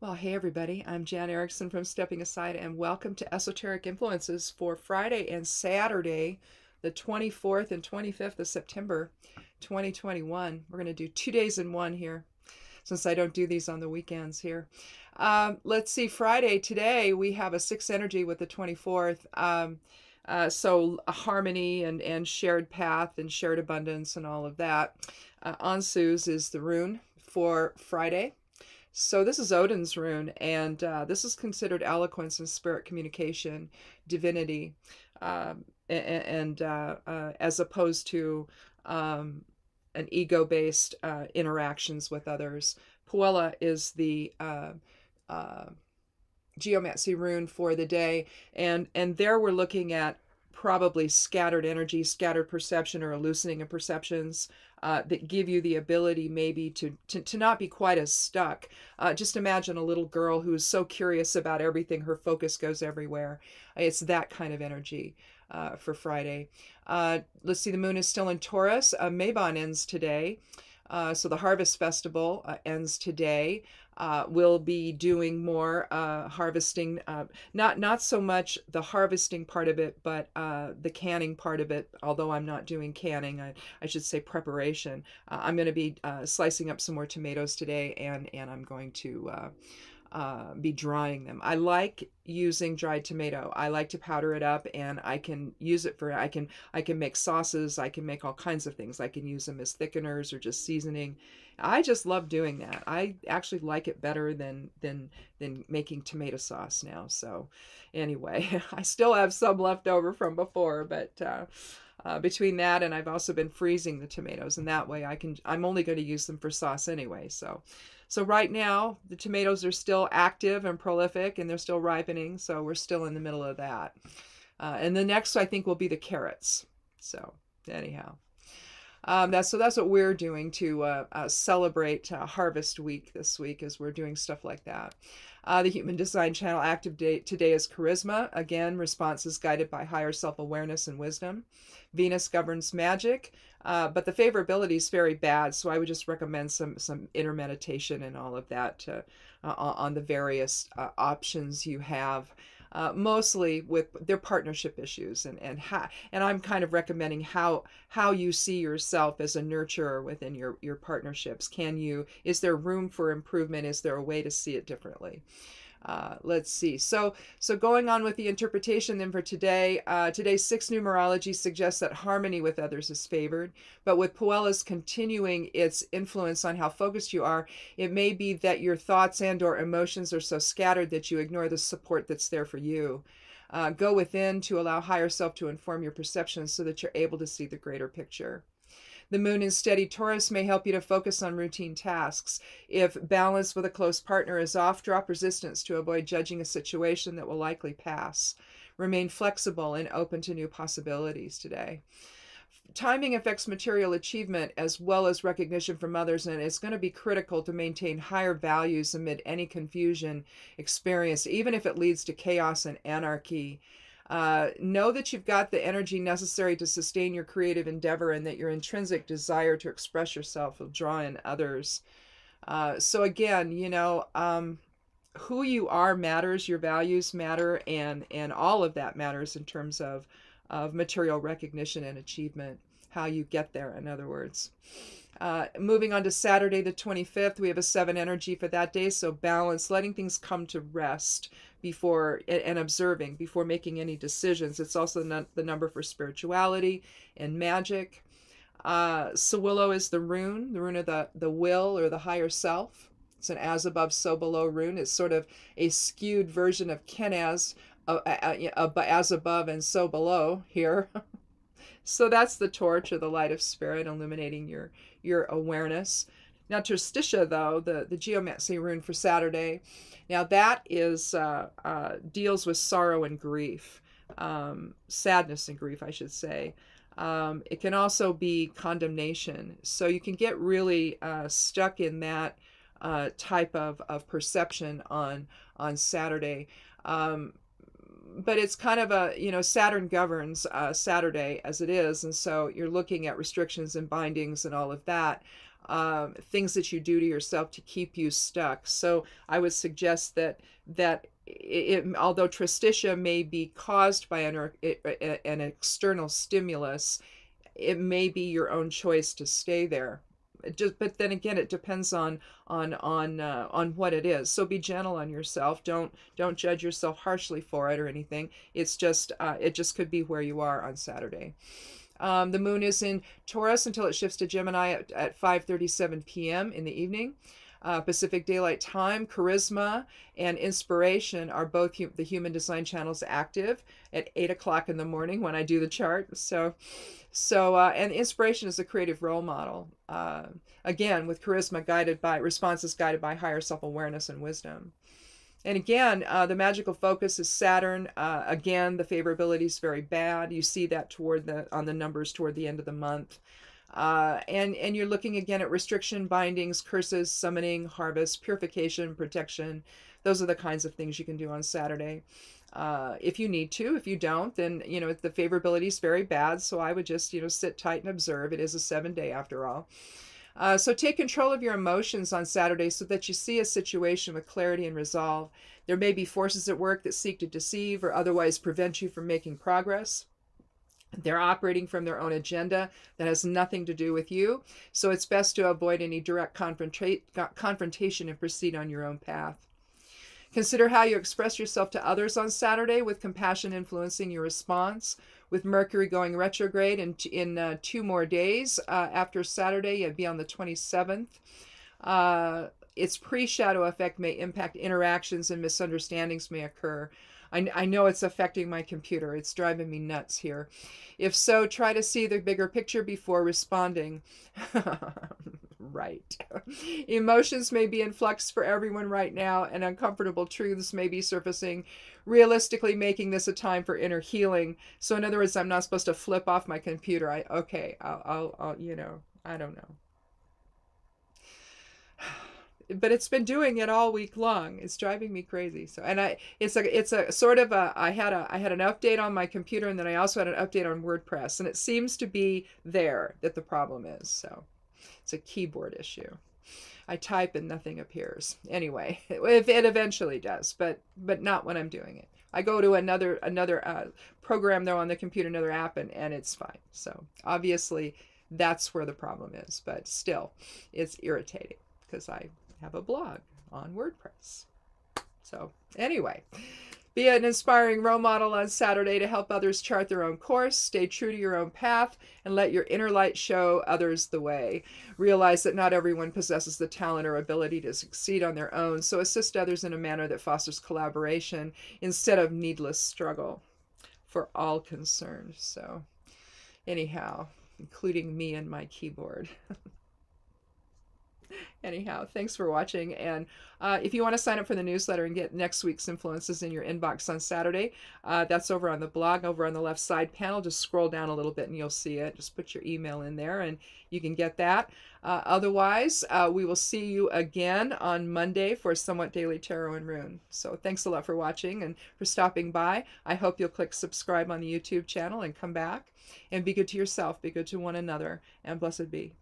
Well, hey everybody, I'm Jan Erickson from Stepping Aside, and welcome to Esoteric Influences for Friday and Saturday, the 24th and 25th of September, 2021. We're going to do 2 days in one here, since I don't do these on the weekends here. Let's see, Friday, today, we have a 6 energy with the 24th. So a harmony and shared path and shared abundance and all of that. Ansu's is the rune for Friday. So this is Odin's rune, and this is considered eloquence and spirit communication, divinity, as opposed to an ego-based interactions with others. Puella is the geomancy rune for the day, and there we're looking at probably scattered energy, scattered perception, or a loosening of perceptions that give you the ability maybe to not be quite as stuck. Just imagine a little girl who is so curious about everything, her focus goes everywhere. It's that kind of energy for Friday. Let's see, the moon is still in Taurus. Mabon ends today. So the Harvest Festival ends today. We'll be doing more harvesting, not so much the harvesting part of it, but the canning part of it, although I'm not doing canning, I should say preparation. I'm going to be slicing up some more tomatoes today, and I'm going to be drying them. I like using dried tomato. I like to powder it up, and I can use it for, I can make sauces. I can make all kinds of things. I can use them as thickeners or just seasoning. I just love doing that. I actually like it better than making tomato sauce now. So anyway, I still have some left over from before, but between that and I've also been freezing the tomatoes, and that way I'm only going to use them for sauce anyway. So right now the tomatoes are still active and prolific, and they're still ripening. So we're still in the middle of that. And the next I think will be the carrots. So anyhow. That's what we're doing to celebrate Harvest Week this week, as we're doing stuff like that. The Human Design Channel active date today is Charisma. Again, response is guided by higher self-awareness and wisdom. Venus governs magic, but the favorability is very bad, so I would just recommend some inner meditation and all of that on the various options you have. Mostly with their partnership issues, and I'm kind of recommending how you see yourself as a nurturer within your partnerships. Is there room for improvement? Is there a way to see it differently? Let's see. So going on with the interpretation then for today, today's 6 numerology suggests that harmony with others is favored, but with Puella's continuing its influence on how focused you are, it may be that your thoughts and or emotions are so scattered that you ignore the support that's there for you. Go within to allow higher self to inform your perceptions so that you're able to see the greater picture. The moon in steady Taurus may help you to focus on routine tasks. If balance with a close partner is off, drop resistance to avoid judging a situation that will likely pass. Remain flexible and open to new possibilities today. Timing affects material achievement as well as recognition from others, and it's going to be critical to maintain higher values amid any confusion experienced, even if it leads to chaos and anarchy. Know that you've got the energy necessary to sustain your creative endeavor, and that your intrinsic desire to express yourself will draw in others. So again, who you are matters, your values matter, and all of that matters in terms of material recognition and achievement, how you get there, in other words. Moving on to Saturday the 25th, we have a 7 energy for that day, so balance, letting things come to rest before, and observing before making any decisions. It's also the number for spirituality and magic. Sawillo is the rune of the will or the higher self. It's an as above, so below rune. It's sort of a skewed version of Kenaz, as above and so below here. So that's the torch, or the light of spirit, illuminating your awareness. Now Terstitia, though, the geomancy rune for Saturday, now that is deals with sorrow and grief, sadness and grief, I should say. It can also be condemnation. So you can get really stuck in that type of perception on Saturday. But it's kind of a, Saturn governs Saturday as it is, and so you're looking at restrictions and bindings and all of that. things that you do to yourself to keep you stuck. So I would suggest that although tristitia may be caused by an external stimulus, it may be your own choice to stay there. But then again, it depends on what it is. So be gentle on yourself. Don't judge yourself harshly for it or anything. It's just it just could be where you are on Saturday. The moon is in Taurus until it shifts to Gemini at 5:37 p.m. in the evening. Pacific Daylight Time. Charisma and inspiration are both the human design channels active at 8 o'clock in the morning when I do the chart. And inspiration is a creative role model. Again, with charisma responses guided by higher self-awareness and wisdom. And again, the magical focus is Saturn. Again, the favorability is very bad. You see that on the numbers toward the end of the month. And you're looking again at restriction, bindings, curses, summoning, harvest, purification, protection. Those are the kinds of things you can do on Saturday. If you need to. If you don't, then, the favorability is very bad. So I would just, sit tight and observe. It is a 7-day after all. So take control of your emotions on Saturday so that you see a situation with clarity and resolve. There may be forces at work that seek to deceive or otherwise prevent you from making progress. They're operating from their own agenda that has nothing to do with you. So it's best to avoid any direct confrontation and proceed on your own path. Consider how you express yourself to others on Saturday, with compassion influencing your response. With Mercury going retrograde in 2 more days after Saturday, you'd be on the 27th. Its pre-shadow effect may impact interactions and misunderstandings may occur. I know it's affecting my computer. It's driving me nuts here. If so, try to see the bigger picture before responding. Right. Emotions may be in flux for everyone right now, and uncomfortable truths may be surfacing, realistically making this a time for inner healing. So in other words, I'm not supposed to flip off my computer. I'll I don't know. But it's been doing it all week long. It's driving me crazy. So, and it's a sort of I had an update on my computer, and then I also had an update on WordPress, and it seems to be there that the problem is. So it's a keyboard issue. I type and nothing appears. Anyway, if it eventually does, but not when I'm doing it. I go to another program though on the computer, another app, and it's fine. So obviously that's where the problem is, but still it's irritating because I have a blog on WordPress. So anyway, be an inspiring role model on Saturday to help others chart their own course. Stay true to your own path and let your inner light show others the way. Realize that not everyone possesses the talent or ability to succeed on their own, so assist others in a manner that fosters collaboration instead of needless struggle for all concerned. So anyhow, including me and my keyboard. Anyhow, thanks for watching. And if you want to sign up for the newsletter and get next week's influences in your inbox on Saturday, that's over on the blog, over on the left side panel. Just scroll down a little bit and you'll see it. Just put your email in there and you can get that. Otherwise, we will see you again on Monday for Somewhat Daily Tarot and Rune. So thanks a lot for watching and for stopping by. I hope you'll click subscribe on the YouTube channel and come back. And be good to yourself, be good to one another, and blessed be.